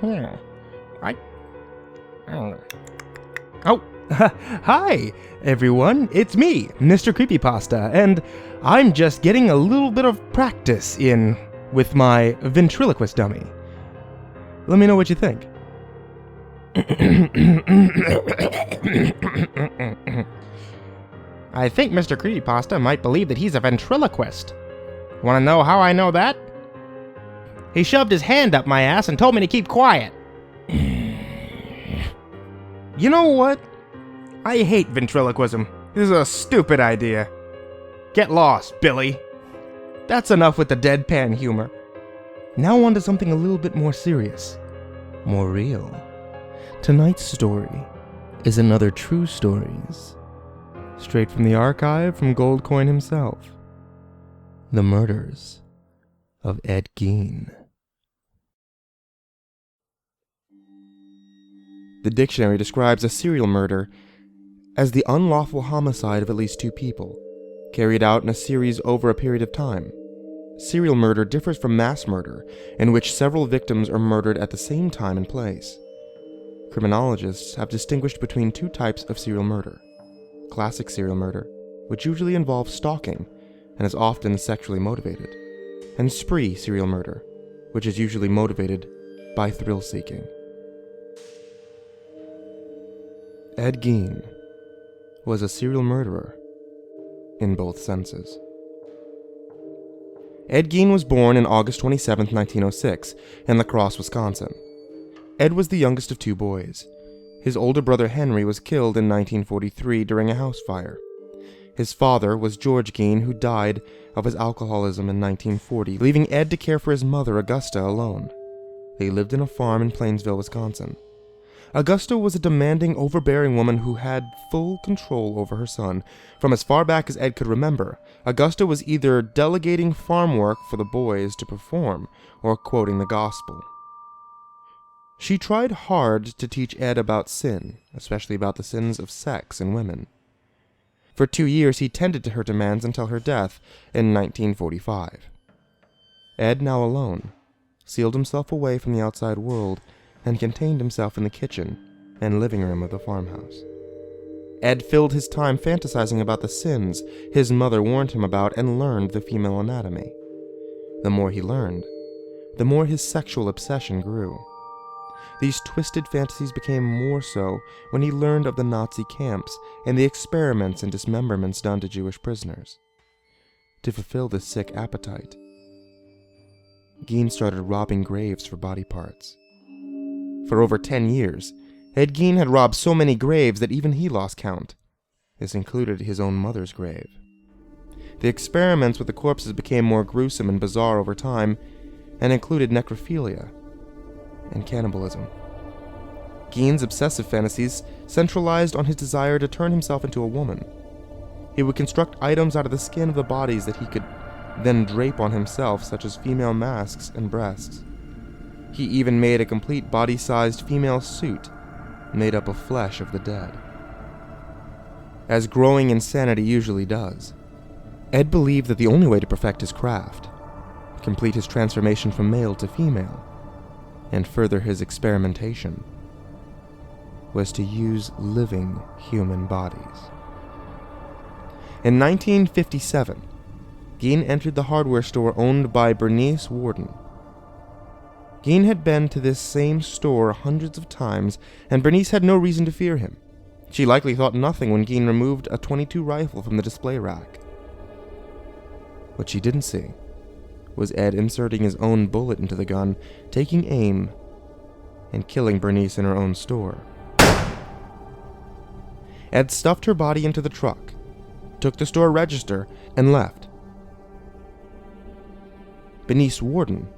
I... Oh, hi, everyone. It's me, MrCreepyPasta, and I'm just getting a little bit of practice in with my ventriloquist dummy. Let me know what you think. I think Mr. Creepypasta might believe that he's a ventriloquist. Want to know how I know that? He shoved his hand up my ass and told me to keep quiet. You know what? I hate ventriloquism. This is a stupid idea. Get lost, Billy. That's enough with the deadpan humor. Now on to something a little bit more serious. More real. Tonight's story is another True Stories. Straight from the archive from Goldcoin himself. The murders of Ed Gein. The dictionary describes a serial murder as the unlawful homicide of at least two people, carried out in a series over a period of time. Serial murder differs from mass murder, in which several victims are murdered at the same time and place. Criminologists have distinguished between two types of serial murder. Classic serial murder, which usually involves stalking and is often sexually motivated, and spree serial murder, which is usually motivated by thrill-seeking. Ed Gein was a serial murderer in both senses. Ed Gein was born on August 27, 1906, in La Crosse, Wisconsin. Ed was the youngest of two boys. His older brother Henry was killed in 1943 during a house fire. His father was George Gein, who died of his alcoholism in 1940, leaving Ed to care for his mother, Augusta, alone. They lived in a farm in Plainsville, Wisconsin. Augusta was a demanding, overbearing woman who had full control over her son. From as far back as Ed could remember, Augusta was either delegating farm work for the boys to perform or quoting the gospel. She tried hard to teach Ed about sin, especially about the sins of sex and women. For 2 years he tended to her demands until her death in 1945. Ed, now alone, sealed himself away from the outside world and contained himself in the kitchen and living room of the farmhouse. Ed filled his time fantasizing about the sins his mother warned him about and learned the female anatomy. The more he learned, the more his sexual obsession grew. These twisted fantasies became more so when he learned of the Nazi camps and the experiments and dismemberments done to Jewish prisoners. To fulfill this sick appetite, Gein started robbing graves for body parts. For over 10 years, Ed Gein had robbed so many graves that even he lost count. This included his own mother's grave. The experiments with the corpses became more gruesome and bizarre over time, and included necrophilia and cannibalism. Gein's obsessive fantasies centralized on his desire to turn himself into a woman. He would construct items out of the skin of the bodies that he could then drape on himself, such as female masks and breasts. He even made a complete body-sized female suit made up of flesh of the dead. As growing insanity usually does, Ed believed that the only way to perfect his craft, complete his transformation from male to female, and further his experimentation, was to use living human bodies. In 1957, Gein entered the hardware store owned by Bernice Worden. Gein had been to this same store hundreds of times, and Bernice had no reason to fear him. She likely thought nothing when Gein removed a .22 rifle from the display rack. What she didn't see was Ed inserting his own bullet into the gun, taking aim, and killing Bernice in her own store. Ed stuffed her body into the truck, took the store register, and left. Bernice Worden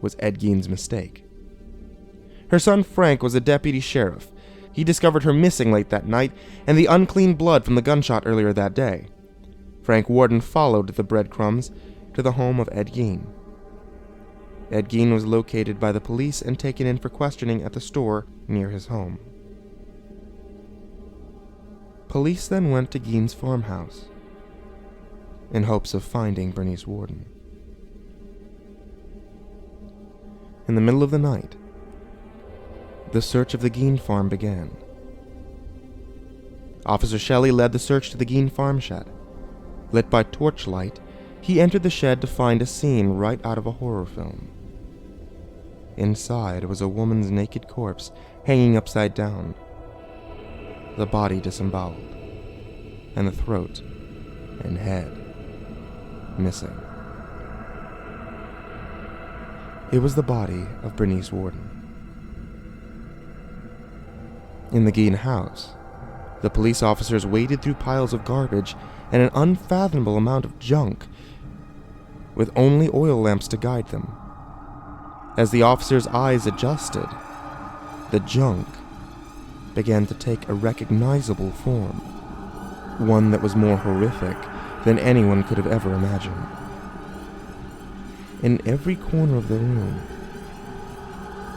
was Ed Gein's mistake. Her son Frank was a deputy sheriff. He discovered her missing late that night and the unclean blood from the gunshot earlier that day. Frank Worden followed the breadcrumbs to the home of Ed Gein. Ed Gein was located by the police and taken in for questioning at the store near his home. Police then went to Gein's farmhouse in hopes of finding Bernice Worden. In the middle of the night, the search of the Gien farm began. Officer Shelley led the search to the Gien farm shed. Lit by torchlight, he entered the shed to find a scene right out of a horror film. Inside was a woman's naked corpse hanging upside down, the body disemboweled, and the throat and head missing. It was the body of Bernice Worden. In the Gien house, the police officers waded through piles of garbage and an unfathomable amount of junk, with only oil lamps to guide them. As the officers' eyes adjusted, the junk began to take a recognizable form, one that was more horrific than anyone could have ever imagined. In every corner of the room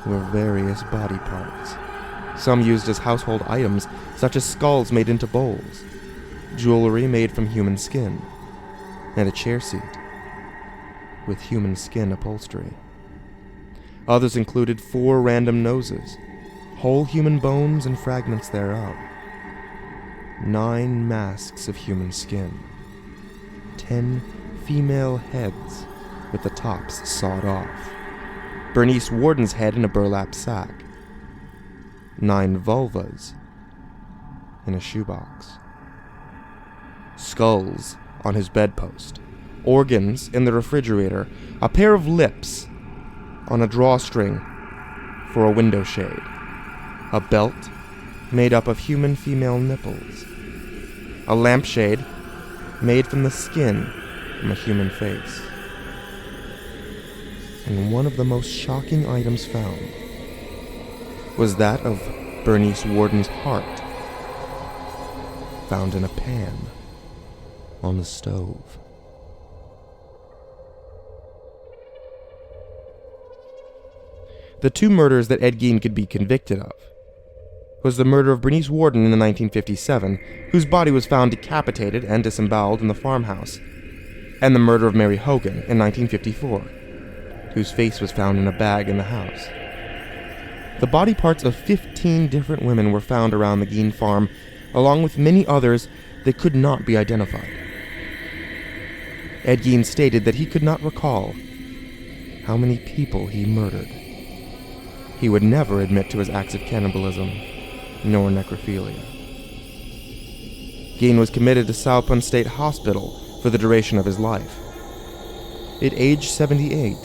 were various body parts, some used as household items, such as skulls made into bowls, jewelry made from human skin, and a chair seat with human skin upholstery. Others included 4 random noses, whole human bones and fragments thereof, 9 masks of human skin, 10 female heads with the tops sawed off, Bernice Worden's head in a burlap sack, 9 vulvas in a shoebox, skulls on his bedpost, organs in the refrigerator, a pair of lips on a drawstring for a window shade, a belt made up of human female nipples, a lampshade made from the skin from a human face. And one of the most shocking items found was that of Bernice Worden's heart, found in a pan on the stove. The 2 murders that Ed Gein could be convicted of was the murder of Bernice Worden in 1957, whose body was found decapitated and disemboweled in the farmhouse, and the murder of Mary Hogan in 1954, whose face was found in a bag in the house. The body parts of 15 different women were found around the Gien farm, along with many others that could not be identified. Ed Gein stated that he could not recall how many people he murdered. He would never admit to his acts of cannibalism, nor necrophilia. Gein was committed to South Penn State Hospital for the duration of his life. At age 78,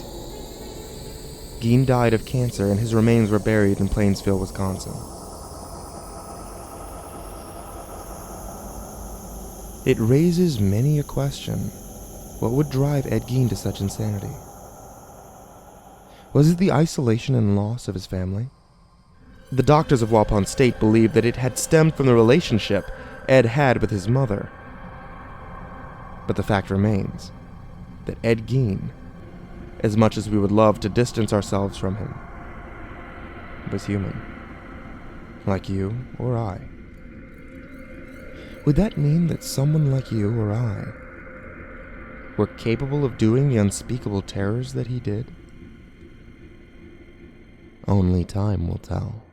Gein died of cancer and his remains were buried in Plainsville, Wisconsin. It raises many a question. What would drive Ed Gein to such insanity? Was it the isolation and loss of his family? The doctors of Waupun State believed that it had stemmed from the relationship Ed had with his mother. But the fact remains that Ed Gein, as much as we would love to distance ourselves from him, was human, like you or I. Would that mean that someone like you or I were capable of doing the unspeakable terrors that he did? Only time will tell.